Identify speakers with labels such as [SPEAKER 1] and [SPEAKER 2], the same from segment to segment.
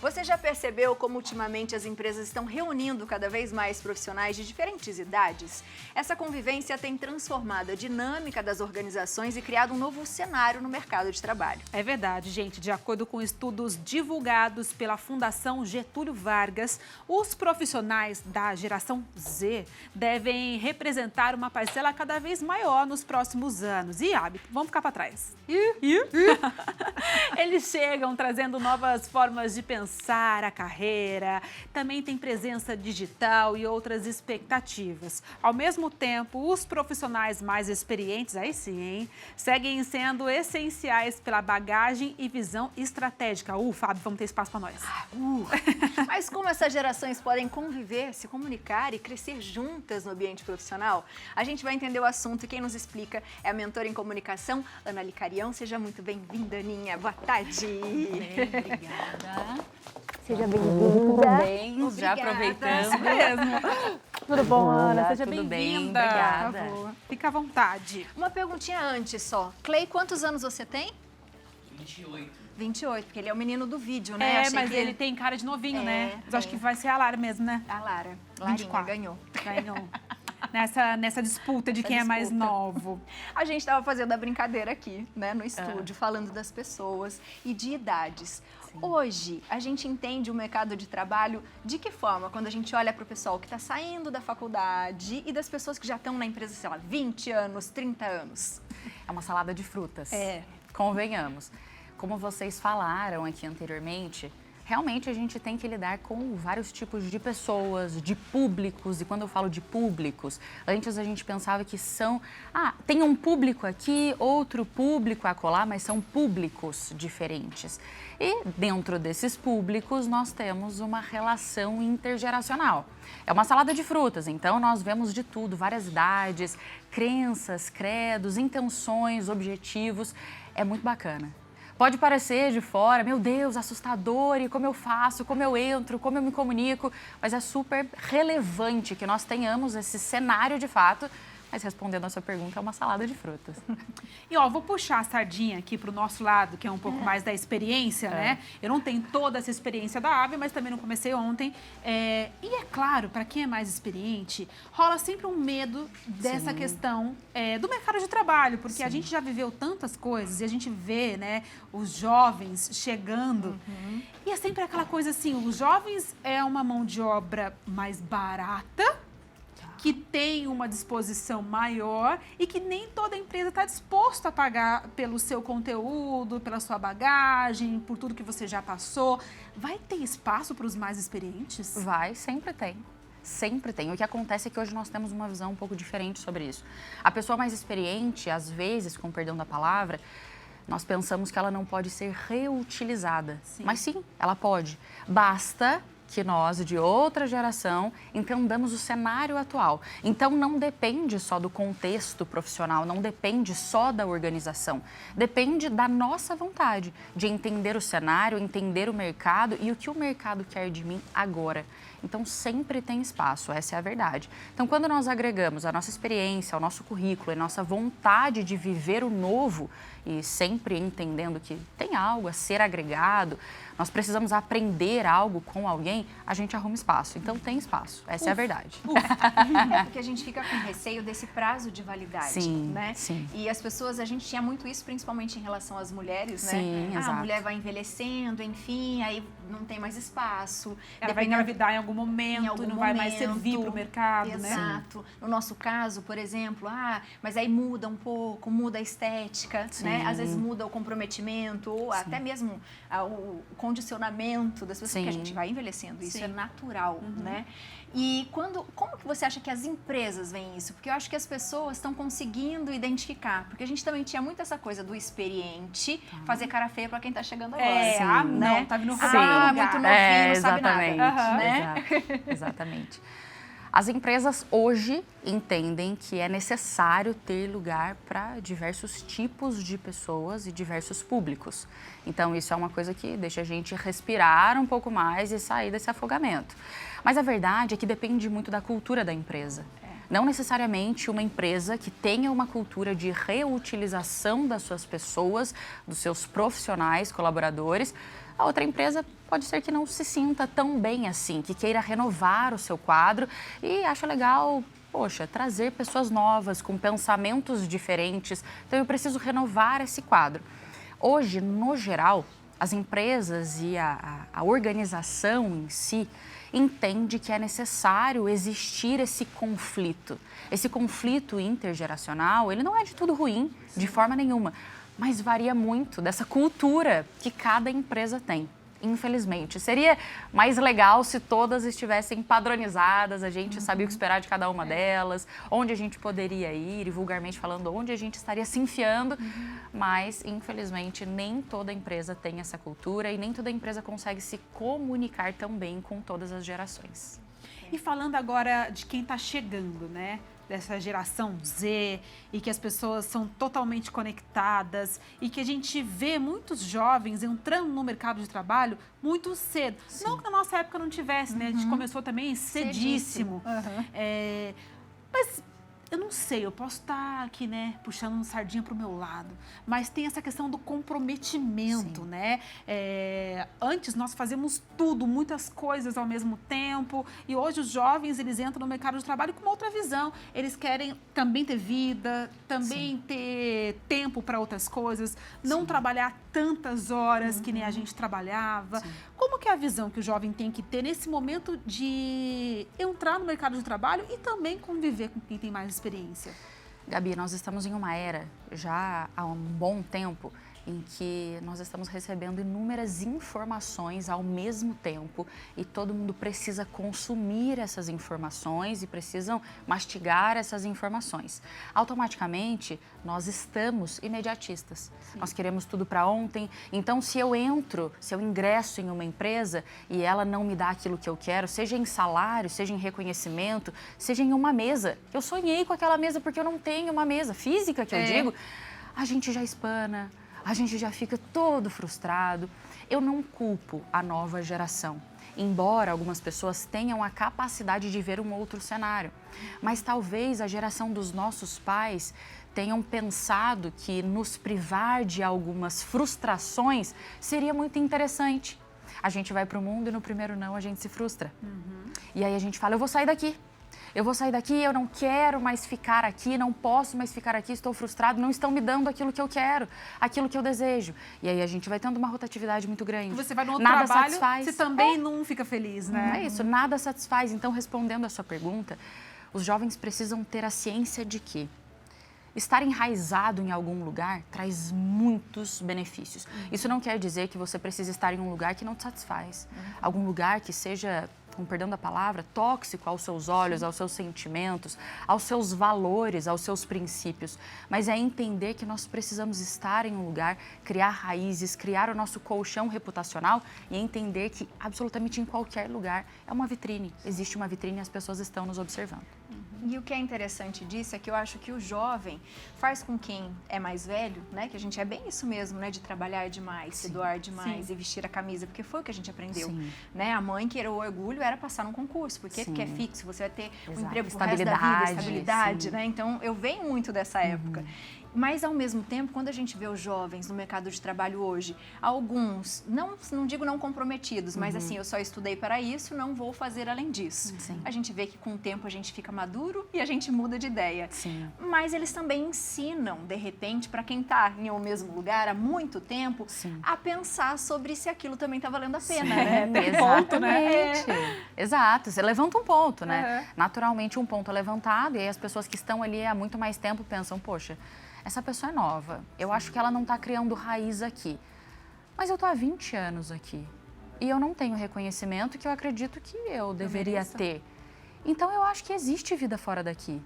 [SPEAKER 1] Você já percebeu como ultimamente as empresas estão reunindo cada vez mais profissionais de diferentes idades? Essa convivência tem transformado a dinâmica das organizações e criado um novo cenário no mercado de trabalho.
[SPEAKER 2] É verdade, gente. De acordo com estudos divulgados pela Fundação Getúlio Vargas, os profissionais da geração Z devem representar uma parcela cada vez maior nos próximos anos. E hábito, vamos ficar para trás. Eles chegam trazendo novas formas de pensar a carreira, também tem presença digital e outras expectativas. Ao mesmo tempo, os profissionais mais experientes, aí sim, hein, seguem sendo essenciais pela bagagem e visão estratégica. Fábio, vamos ter espaço para nós.
[SPEAKER 1] Mas como essas gerações podem conviver, se comunicar e crescer juntas no ambiente profissional? A gente vai entender o assunto e quem nos explica é a mentora em comunicação, Ana Licarião. Seja muito bem-vinda, Aninha. Boa tarde.
[SPEAKER 3] Bem, obrigada.
[SPEAKER 4] Seja bem-vinda.
[SPEAKER 3] Tudo bem?
[SPEAKER 1] Obrigada.
[SPEAKER 3] Já aproveitando.
[SPEAKER 2] Mesmo.
[SPEAKER 4] Tudo bom, Ana?
[SPEAKER 2] Seja
[SPEAKER 3] tudo bem,
[SPEAKER 2] bem-vinda.
[SPEAKER 3] obrigada.
[SPEAKER 2] Por favor. Fica à vontade.
[SPEAKER 1] Uma perguntinha antes só. Clay, quantos anos você tem?
[SPEAKER 5] 28.
[SPEAKER 1] 28, porque ele é o menino do vídeo, né? Achei
[SPEAKER 2] Mas
[SPEAKER 1] que
[SPEAKER 2] ele tem cara de novinho, né? Mas acho
[SPEAKER 1] é.
[SPEAKER 2] que vai ser a Lara mesmo, né?
[SPEAKER 1] A Larinha
[SPEAKER 2] 24.
[SPEAKER 1] ganhou.
[SPEAKER 2] Ganhou. Nessa disputa de quem é mais
[SPEAKER 1] disputa.
[SPEAKER 2] novo.
[SPEAKER 1] A gente estava fazendo a brincadeira aqui, né, no estúdio, falando das pessoas e de idades.
[SPEAKER 3] Sim.
[SPEAKER 1] Hoje, a gente entende o mercado de trabalho de que forma? Quando a gente olha para o pessoal que está saindo da faculdade e das pessoas que já estão na empresa, sei lá, 20 anos, 30 anos.
[SPEAKER 3] É uma salada de frutas.
[SPEAKER 1] É.
[SPEAKER 3] Convenhamos. Como vocês falaram aqui anteriormente, realmente a gente tem que lidar com vários tipos de pessoas, de públicos. E quando eu falo de públicos, antes a gente pensava que são... tem um público aqui, outro público acolá, mas são públicos diferentes. E dentro desses públicos nós temos uma relação intergeracional. É uma salada de frutas, então nós vemos de tudo, várias idades, crenças, credos, intenções, objetivos. É muito bacana. Pode parecer de fora, meu Deus, assustador, e como eu faço, como eu entro, como eu me comunico, mas é super relevante que nós tenhamos esse cenário de fato, mas respondendo a sua pergunta, é uma salada de frutas.
[SPEAKER 2] E vou puxar a sardinha aqui pro nosso lado, que é um pouco mais da experiência, né? Eu não tenho toda essa experiência da AVE, mas também não comecei ontem. E é claro, para quem é mais experiente, rola sempre um medo dessa questão do mercado de trabalho, porque a gente já viveu tantas coisas e a gente vê, né, os jovens chegando. E é sempre aquela coisa assim, os jovens é uma mão de obra mais barata, que tem uma disposição maior e que nem toda empresa está disposta a pagar pelo seu conteúdo, pela sua bagagem, por tudo que você já passou. Vai ter espaço para os mais experientes?
[SPEAKER 3] Vai, sempre tem. Sempre tem. O que acontece é que hoje nós temos uma visão um pouco diferente sobre isso. A pessoa mais experiente, às vezes, com perdão da palavra, nós pensamos que ela não pode ser reutilizada.
[SPEAKER 2] Sim.
[SPEAKER 3] Mas sim, ela pode. Basta que nós, de outra geração, entendamos o cenário atual. Então, não depende só do contexto profissional, não depende só da organização. Depende da nossa vontade de entender o cenário, entender o mercado e o que o mercado quer de mim agora. Então, sempre tem espaço, essa é a verdade. Então, quando nós agregamos a nossa experiência, o nosso currículo, a nossa vontade de viver o novo e sempre entendendo que tem algo a ser agregado, nós precisamos aprender algo com alguém, a gente arruma espaço. Então, tem espaço, essa é a verdade.
[SPEAKER 1] É porque a gente fica com receio desse prazo de validade,
[SPEAKER 3] Sim,
[SPEAKER 1] né?
[SPEAKER 3] sim.
[SPEAKER 1] E as pessoas, a gente tinha muito isso, principalmente em relação às mulheres, né?
[SPEAKER 3] Sim,
[SPEAKER 1] A
[SPEAKER 3] exato.
[SPEAKER 1] mulher vai envelhecendo, enfim, aí não tem mais espaço.
[SPEAKER 2] Ela vai engravidar em algum momento,
[SPEAKER 1] Em algum
[SPEAKER 2] não vai mais
[SPEAKER 1] momento.
[SPEAKER 2] servir para o mercado, né?
[SPEAKER 1] Exato. No nosso caso, por exemplo, mas aí muda um pouco, muda a estética, né? Às vezes muda o comprometimento, ou até mesmo o condicionamento das pessoas, porque a
[SPEAKER 3] Sim.
[SPEAKER 1] gente vai envelhecendo, isso
[SPEAKER 2] Sim.
[SPEAKER 1] é natural, né? E como que você acha que as empresas veem isso? Porque eu acho que as pessoas estão conseguindo identificar, porque a gente também tinha muito essa coisa do experiente fazer cara feia para quem está chegando agora.
[SPEAKER 2] Não, tá vindo roubar
[SPEAKER 3] Sim.
[SPEAKER 2] meu lugar.
[SPEAKER 1] Muito novinho, não sabe
[SPEAKER 3] exatamente,
[SPEAKER 1] nada. Né?
[SPEAKER 3] Exatamente. As empresas hoje entendem que é necessário ter lugar para diversos tipos de pessoas e diversos públicos. Então, isso é uma coisa que deixa a gente respirar um pouco mais e sair desse afogamento. Mas a verdade é que depende muito da cultura da empresa. Não necessariamente uma empresa que tenha uma cultura de reutilização das suas pessoas, dos seus profissionais, colaboradores. A outra empresa pode ser que não se sinta tão bem assim, que queira renovar o seu quadro e acha legal, poxa, trazer pessoas novas, com pensamentos diferentes. Então, eu preciso renovar esse quadro. Hoje, no geral, as empresas e a organização em si entende que é necessário existir esse conflito. Esse conflito intergeracional, ele não é de tudo ruim, de forma nenhuma, mas varia muito dessa cultura que cada empresa tem. Infelizmente, seria mais legal se todas estivessem padronizadas, a gente sabia o que esperar de cada uma delas, onde a gente poderia ir, e vulgarmente falando, onde a gente estaria se enfiando, mas infelizmente nem toda empresa tem essa cultura e nem toda empresa consegue se comunicar tão bem com todas as gerações.
[SPEAKER 2] E falando agora de quem está chegando, né? Dessa geração Z e que as pessoas são totalmente conectadas e que a gente vê muitos jovens entrando no mercado de trabalho muito cedo. Sim. Não que na nossa época não tivesse, né? A gente começou também cedíssimo. Mas eu não sei, eu posso estar aqui, né, puxando sardinha para o meu lado, mas tem essa questão do comprometimento, sim, né? Antes nós fazíamos tudo, muitas coisas ao mesmo tempo, e hoje os jovens, eles entram no mercado de trabalho com uma outra visão. Eles querem também ter vida, também, sim, ter tempo para outras coisas, não, sim, trabalhar tantas horas que nem a gente trabalhava. Sim. Como que é a visão que o jovem tem que ter nesse momento de entrar no mercado de trabalho e também conviver com quem tem mais experiência?
[SPEAKER 3] Gabi, nós estamos em uma era, já há um bom tempo, em que nós estamos recebendo inúmeras informações ao mesmo tempo e todo mundo precisa consumir essas informações e precisam mastigar essas informações. Automaticamente, nós estamos imediatistas. Sim. Nós queremos tudo para ontem. Então, se eu ingresso em uma empresa e ela não me dá aquilo que eu quero, seja em salário, seja em reconhecimento, seja em uma mesa. Eu sonhei com aquela mesa porque eu não tenho uma mesa física, que eu digo. A gente já espana. A gente já fica todo frustrado. Eu não culpo a nova geração, embora algumas pessoas tenham a capacidade de ver um outro cenário. Mas talvez a geração dos nossos pais tenham pensado que nos privar de algumas frustrações seria muito interessante. A gente vai para o mundo e no primeiro não a gente se frustra. E aí a gente fala, eu vou sair daqui. Eu vou sair daqui, eu não quero mais ficar aqui, não posso mais ficar aqui, estou frustrado, não estão me dando aquilo que eu quero, aquilo que eu desejo. E aí a gente vai tendo uma rotatividade muito grande.
[SPEAKER 2] Você vai no outro trabalho, satisfaz. Você também não fica feliz, né?
[SPEAKER 3] É isso, nada satisfaz. Então, respondendo a sua pergunta, os jovens precisam ter a ciência de que estar enraizado em algum lugar traz muitos benefícios. Isso não quer dizer que você precisa estar em um lugar que não te satisfaz. Algum lugar que seja, com perdão da palavra, tóxico aos seus olhos, aos seus sentimentos, aos seus valores, aos seus princípios. Mas é entender que nós precisamos estar em um lugar, criar raízes, criar o nosso colchão reputacional e entender que absolutamente em qualquer lugar é uma vitrine. Existe uma vitrine e as pessoas estão nos observando.
[SPEAKER 1] E o que é interessante disso é que eu acho que o jovem faz com quem é mais velho, né? Que a gente é bem isso mesmo, né? De trabalhar demais, se doar demais, sim, e vestir a camisa, porque foi o que a gente aprendeu, sim, né? A mãe que era o orgulho era passar num concurso, porque é fixo, você vai ter um emprego pro resto da vida, estabilidade, sim, né? Então, eu venho muito dessa época. Mas, ao mesmo tempo, quando a gente vê os jovens no mercado de trabalho hoje, alguns, não digo não comprometidos, mas assim, eu só estudei para isso, não vou fazer além disso. Sim. A gente vê que com o tempo a gente fica maduro e a gente muda de ideia. Sim. Mas eles também ensinam, de repente, para quem está em um mesmo lugar há muito tempo, sim, a pensar sobre se aquilo também está valendo a pena, sim, né?
[SPEAKER 3] Ponto, né? Exato, você levanta um ponto, né? Naturalmente um ponto é levantado e aí as pessoas que estão ali há muito mais tempo pensam, poxa, essa pessoa é nova, eu acho que ela não está criando raiz aqui, mas eu estou há 20 anos aqui e eu não tenho o reconhecimento que eu acredito que eu deveria ter. Então, eu acho que existe vida fora daqui.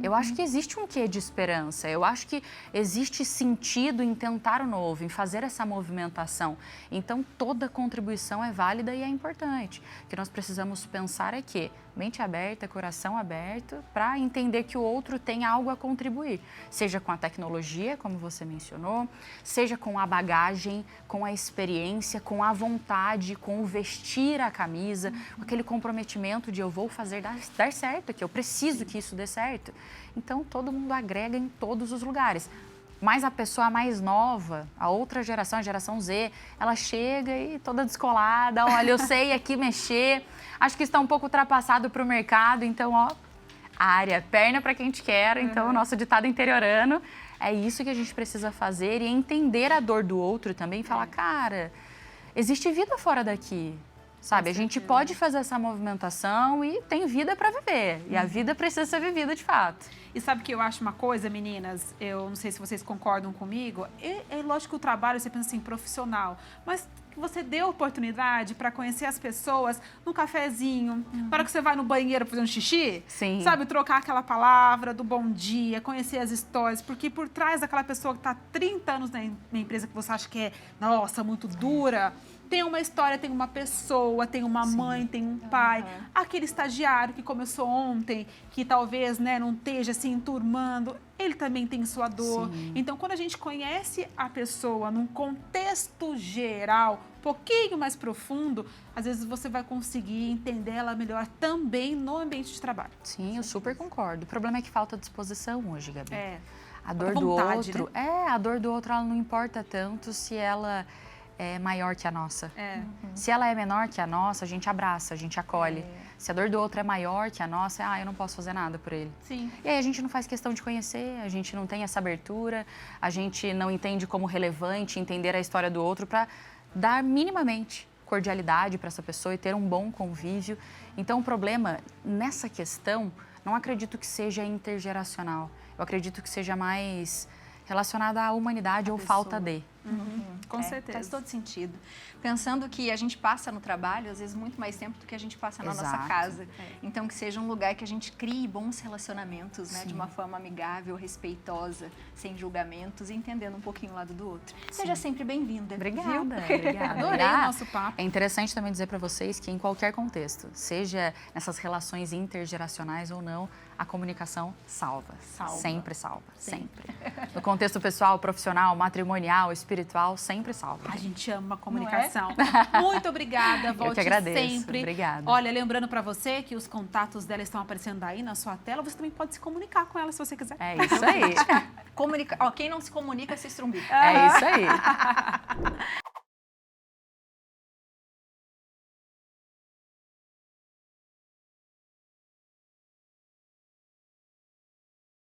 [SPEAKER 3] Eu acho que existe um quê de esperança, eu acho que existe sentido em tentar o novo, em fazer essa movimentação. Então, toda contribuição é válida e é importante. O que nós precisamos pensar é que mente aberta, coração aberto, para entender que o outro tem algo a contribuir. Seja com a tecnologia, como você mencionou, seja com a bagagem, com a experiência, com a vontade, com o vestir a camisa, com aquele comprometimento de eu vou fazer dar certo, que eu preciso que isso dê certo. Então, todo mundo agrega em todos os lugares. Mas a pessoa mais nova, a outra geração, a geração Z, ela chega e toda descolada, olha, eu sei aqui mexer, acho que está um pouco ultrapassado para o mercado, então, ó, área, perna para quem te quer, então o nosso ditado interiorano, é isso que a gente precisa fazer e entender a dor do outro também, falar, cara, existe vida fora daqui. Sabe, a gente pode fazer essa movimentação e tem vida para viver. E a vida precisa ser vivida de fato.
[SPEAKER 2] E sabe que eu acho uma coisa, meninas? Eu não sei se vocês concordam comigo. É lógico que o trabalho, você pensa assim, profissional. Mas que você dê oportunidade para conhecer as pessoas num cafezinho. Na hora que você vai no banheiro fazer um xixi.
[SPEAKER 3] Sim.
[SPEAKER 2] Sabe, trocar aquela palavra do bom dia, conhecer as histórias. Porque por trás daquela pessoa que está há 30 anos na empresa que você acha que é, nossa, muito dura... Tem uma história, tem uma pessoa, tem uma mãe, tem um pai. Aquele estagiário que começou ontem, que talvez não esteja se enturmando, ele também tem sua dor. Sim. Então, quando a gente conhece a pessoa num contexto geral, um pouquinho mais profundo, às vezes você vai conseguir entender ela melhor também no ambiente de trabalho.
[SPEAKER 3] Sim, eu super concordo. O problema é que falta disposição hoje, Gabi. A dor
[SPEAKER 2] vontade,
[SPEAKER 3] do outro, a dor do outro, ela não importa tanto se ela é maior que a nossa. Se ela é menor que a nossa, a gente abraça, a gente acolhe. Se a dor do outro é maior que a nossa, eu não posso fazer nada por ele.
[SPEAKER 2] Sim.
[SPEAKER 3] E aí a gente não faz questão de conhecer, a gente não tem essa abertura, a gente não entende como relevante entender a história do outro para dar minimamente cordialidade para essa pessoa e ter um bom convívio. Então, o problema nessa questão, não acredito que seja intergeracional. Eu acredito que seja mais relacionada à humanidade ou falta de.
[SPEAKER 2] Com certeza.
[SPEAKER 1] Faz todo sentido. Pensando que a gente passa no trabalho, às vezes, muito mais tempo do que a gente passa na nossa casa. Então, que seja um lugar que a gente crie bons relacionamentos, né? De uma forma amigável, respeitosa, sem julgamentos e entendendo um pouquinho o lado do outro. Seja sempre bem-vinda.
[SPEAKER 3] Obrigada.
[SPEAKER 2] Adorei o nosso papo.
[SPEAKER 3] É interessante também dizer para vocês que em qualquer contexto, seja nessas relações intergeracionais ou não, a comunicação salva. Sempre salva. Sempre. No contexto pessoal, profissional, matrimonial, espiritual, sempre salva.
[SPEAKER 2] A gente ama a comunicação. Muito obrigada. Volte
[SPEAKER 3] Eu que agradeço.
[SPEAKER 2] sempre.
[SPEAKER 3] Obrigada.
[SPEAKER 2] Olha, lembrando para você que os contatos dela estão aparecendo aí na sua tela. Você também pode se comunicar com ela se você quiser.
[SPEAKER 3] É isso aí.
[SPEAKER 1] Quem não se comunica se estrumbica.
[SPEAKER 3] É isso aí.